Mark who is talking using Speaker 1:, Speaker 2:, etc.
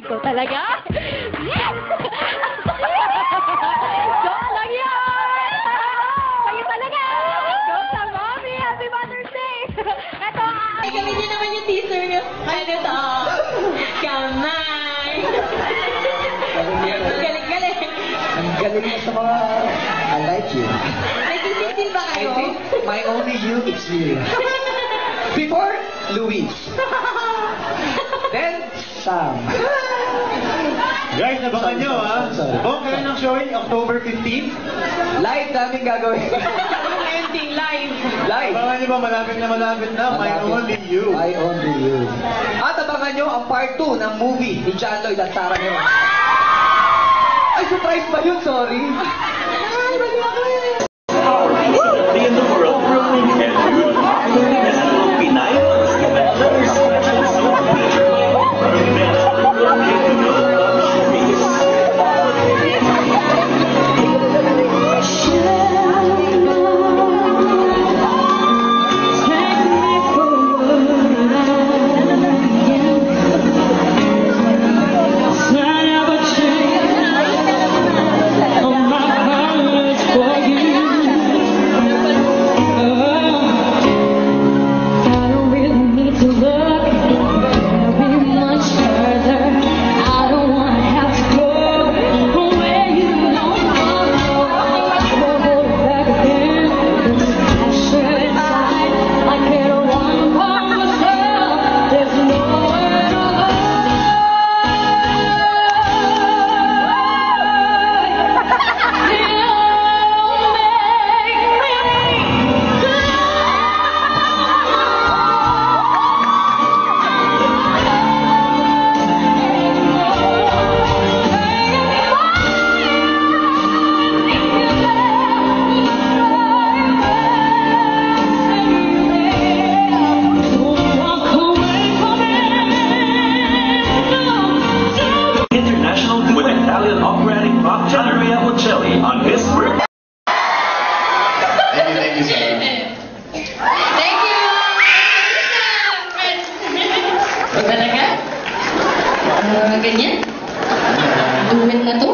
Speaker 1: Ikaw talaga? Yes! Joke lang yan! Kayo talaga! Joke lang, Mommy! Happy Mother's Day! Ito, gawin niyo naman yung teaser niyo. Ano to? Kamay! Galing-galing!
Speaker 2: Ang galing mo sa mga I like you.
Speaker 1: May titin ba kayo?
Speaker 2: I think my only you is you. Before, Luis. Then, Sam.
Speaker 3: Guys, nabangan nyo ha? Buong kayo ng showing, October 15.
Speaker 2: Live namin gagawin.
Speaker 1: Ending live.
Speaker 2: Live.
Speaker 3: Abangan nyo ba, malapit na My Only You.
Speaker 2: My Only You. At abangan nyo ang part 2 ng movie ni John Lloyd at Sarah Nero. Ay, surprise ba yun? Sorry. Ay, mali ako eh.
Speaker 4: In the world, growing and new, learning as a little Pinay, and letters on his birthday.
Speaker 3: Thank you, sir.
Speaker 1: Thank you! Talaga? Ganyan? Duwit na to?